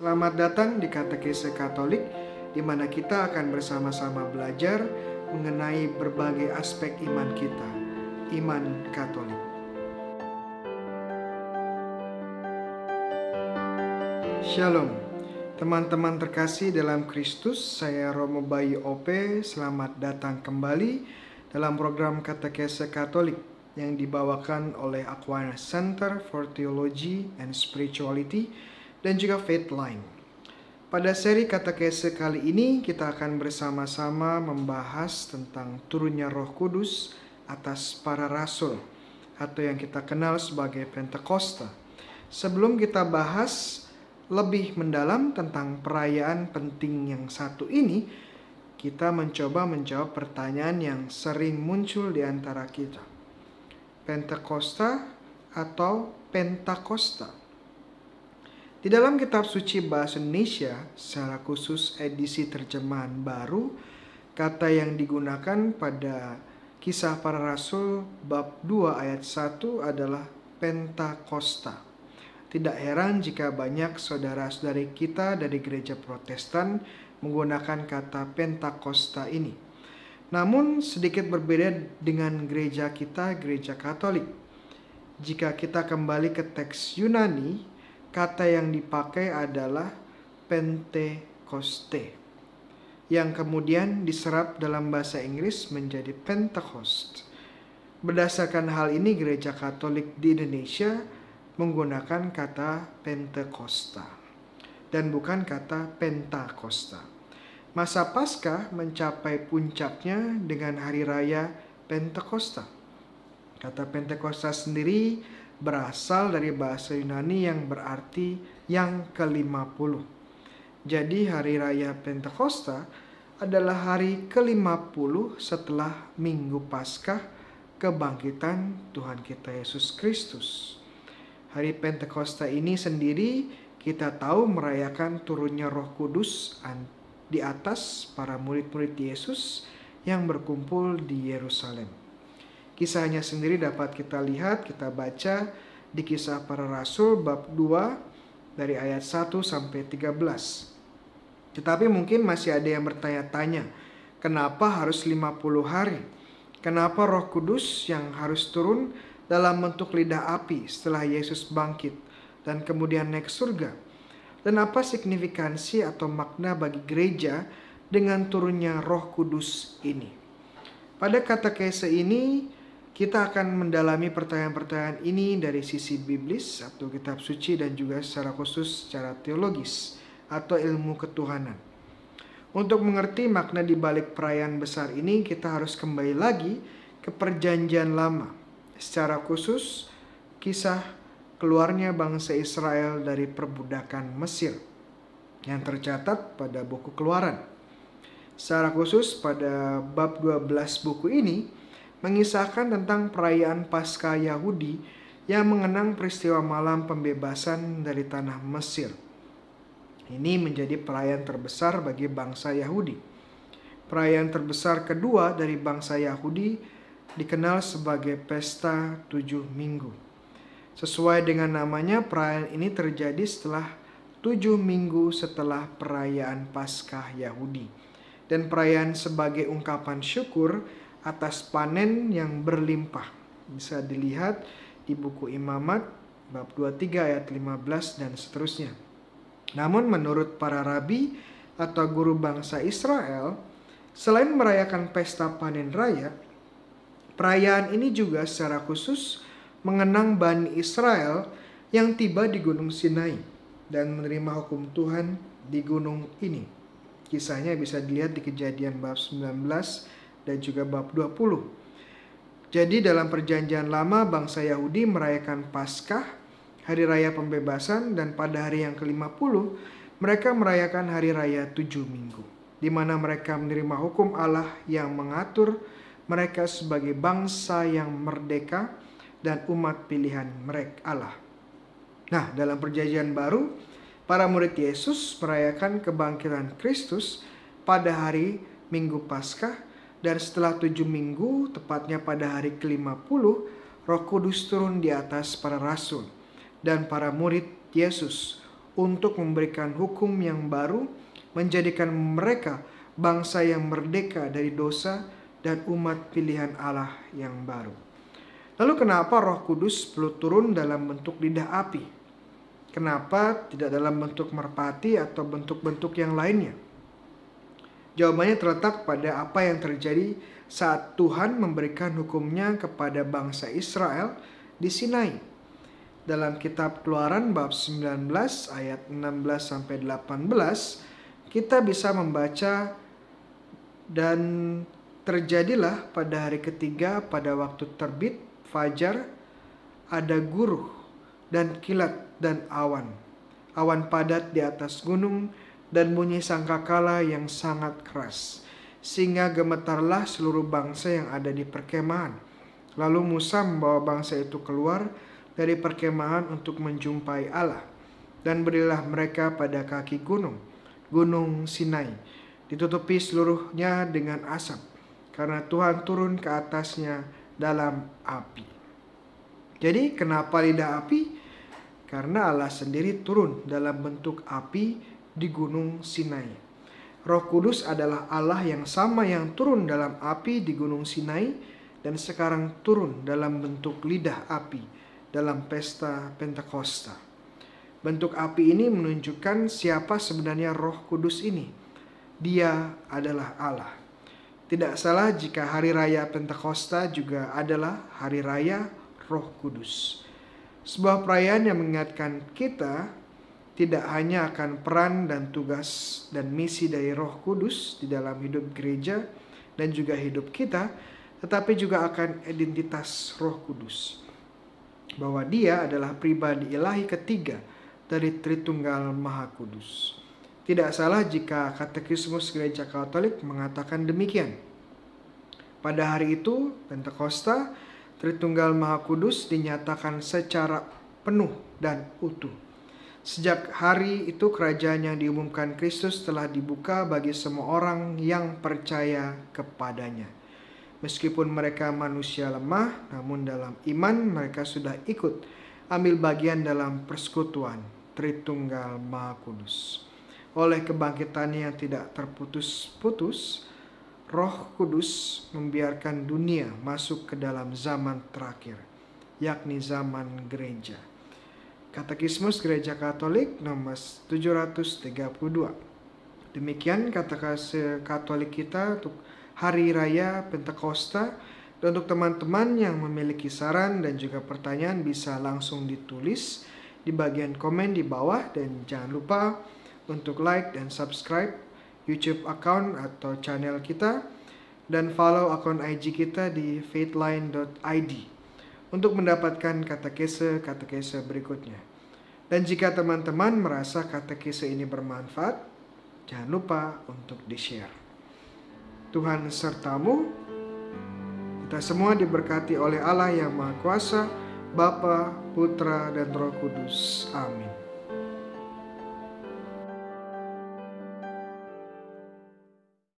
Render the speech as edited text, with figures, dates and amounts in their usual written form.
Selamat datang di Katekese Katolik, di mana kita akan bersama-sama belajar mengenai berbagai aspek iman kita, iman Katolik. Shalom, teman-teman terkasih dalam Kristus, saya Romo Bayu OP, selamat datang kembali dalam program Katekese Katolik yang dibawakan oleh Aquinas Center for Theology and Spirituality dan juga Faithline. Pada seri katekese kali ini kita akan bersama-sama membahas tentang turunnya Roh Kudus atas para rasul atau yang kita kenal sebagai Pentakosta. Sebelum kita bahas lebih mendalam tentang perayaan penting yang satu ini, kita mencoba menjawab pertanyaan yang sering muncul di antara kita. Pentakosta atau Pentakosta? Di dalam kitab suci bahasa Indonesia, secara khusus edisi terjemahan baru, kata yang digunakan pada Kisah Para Rasul bab 2 ayat 1 adalah Pentakosta. Tidak heran jika banyak saudara-saudari kita dari gereja Protestan menggunakan kata Pentakosta ini. Namun sedikit berbeda dengan gereja kita, gereja Katolik. Jika kita kembali ke teks Yunani, kata yang dipakai adalah Pentekoste, yang kemudian diserap dalam bahasa Inggris menjadi Pentecost. Berdasarkan hal ini, gereja Katolik di Indonesia menggunakan kata Pentakosta dan bukan kata Pentakosta. Masa Paskah mencapai puncaknya dengan hari raya Pentakosta. Kata Pentakosta sendiri berasal dari bahasa Yunani yang berarti yang ke-50. Jadi hari raya Pentakosta adalah hari ke-50 setelah Minggu Paskah kebangkitan Tuhan kita Yesus Kristus. Hari Pentakosta ini sendiri kita tahu merayakan turunnya Roh Kudus di atas para murid-murid Yesus yang berkumpul di Yerusalem. Kisahnya sendiri dapat kita lihat, kita baca di Kisah Para Rasul bab 2 dari ayat 1 sampai 13. Tetapi mungkin masih ada yang bertanya-tanya, kenapa harus 50 hari? Kenapa Roh Kudus yang harus turun dalam bentuk lidah api setelah Yesus bangkit dan kemudian naik surga? Dan apa signifikansi atau makna bagi gereja dengan turunnya Roh Kudus ini? Pada katekese ini kita akan mendalami pertanyaan-pertanyaan ini dari sisi biblis atau kitab suci dan juga secara khusus secara teologis atau ilmu ketuhanan. Untuk mengerti makna di balik perayaan besar ini, kita harus kembali lagi ke Perjanjian Lama. Secara khusus kisah keluarnya bangsa Israel dari perbudakan Mesir yang tercatat pada buku Keluaran. Secara khusus pada bab 12 buku ini mengisahkan tentang perayaan Paskah Yahudi yang mengenang peristiwa malam pembebasan dari tanah Mesir. Ini menjadi perayaan terbesar bagi bangsa Yahudi. Perayaan terbesar kedua dari bangsa Yahudi dikenal sebagai Pesta 7 Minggu. Sesuai dengan namanya, perayaan ini terjadi setelah 7 minggu setelah perayaan Paskah Yahudi. Dan perayaan sebagai ungkapan syukur atas panen yang berlimpah. Bisa dilihat di buku Imamat bab 23 ayat 15 dan seterusnya. Namun menurut para rabi atau guru bangsa Israel, selain merayakan pesta panen raya, perayaan ini juga secara khusus mengenang Bani Israel yang tiba di Gunung Sinai dan menerima hukum Tuhan di gunung ini. Kisahnya bisa dilihat di Kejadian bab 19 dan juga bab 20. Jadi dalam Perjanjian Lama bangsa Yahudi merayakan Paskah, hari raya pembebasan, dan pada hari yang ke-50 mereka merayakan hari raya 7 minggu, di mana mereka menerima hukum Allah yang mengatur mereka sebagai bangsa yang merdeka dan umat pilihan mereka Allah. Nah, dalam Perjanjian Baru, para murid Yesus merayakan kebangkitan Kristus pada hari Minggu Paskah. Dan setelah 7 minggu, tepatnya pada hari ke-50, Roh Kudus turun di atas para rasul dan para murid Yesus untuk memberikan hukum yang baru, menjadikan mereka bangsa yang merdeka dari dosa dan umat pilihan Allah yang baru. Lalu kenapa Roh Kudus perlu turun dalam bentuk lidah api? Kenapa tidak dalam bentuk merpati atau bentuk-bentuk yang lainnya? Jawabannya terletak pada apa yang terjadi saat Tuhan memberikan hukumnya kepada bangsa Israel di Sinai. Dalam kitab Keluaran bab 19 ayat 16-18, kita bisa membaca, dan terjadilah pada hari ketiga pada waktu terbit fajar ada guruh dan kilat dan awan padat di atas gunung dan bunyi sangkakala yang sangat keras, sehingga gemetarlah seluruh bangsa yang ada di perkemahan. Lalu Musa membawa bangsa itu keluar dari perkemahan untuk menjumpai Allah, dan berilah mereka pada kaki gunung Sinai, ditutupi seluruhnya dengan asap, karena Tuhan turun ke atasnya dalam api. Jadi kenapa lidah api? Karena Allah sendiri turun dalam bentuk api di gunung Sinai. Roh Kudus adalah Allah yang sama yang turun dalam api di gunung Sinai dan sekarang turun dalam bentuk lidah api dalam pesta Pentakosta. Bentuk api ini menunjukkan siapa sebenarnya Roh Kudus ini. Dia adalah Allah. Tidak salah jika hari raya Pentakosta juga adalah hari raya Roh Kudus. Sebuah perayaan yang mengingatkan kita tidak hanya akan peran dan tugas dan misi dari Roh Kudus di dalam hidup gereja dan juga hidup kita, tetapi juga akan identitas Roh Kudus, bahwa Dia adalah pribadi ilahi ketiga dari Tritunggal Maha Kudus. Tidak salah jika Katekismus Gereja Katolik mengatakan demikian. Pada hari itu, Pentakosta, Tritunggal Maha Kudus dinyatakan secara penuh dan utuh. Sejak hari itu kerajaan yang diumumkan Kristus telah dibuka bagi semua orang yang percaya kepadanya. Meskipun mereka manusia lemah, namun dalam iman mereka sudah ikut ambil bagian dalam persekutuan Tritunggal Maha Kudus. Oleh kebangkitannya yang tidak terputus-putus, Roh Kudus membiarkan dunia masuk ke dalam zaman terakhir, yakni zaman gereja. Katekismus Gereja Katolik nomor 732. Demikian katekese Katolik kita untuk Hari Raya Pentakosta. Dan untuk teman-teman yang memiliki saran dan juga pertanyaan bisa langsung ditulis di bagian komen di bawah. Dan jangan lupa untuk like dan subscribe YouTube account atau channel kita, dan follow akun IG kita di faithline.id untuk mendapatkan katekese berikutnya. Dan jika teman-teman merasa katekese ini bermanfaat, jangan lupa untuk di-share. Tuhan sertamu. Kita semua diberkati oleh Allah yang Maha Kuasa, Bapa, Putra, dan Roh Kudus. Amin.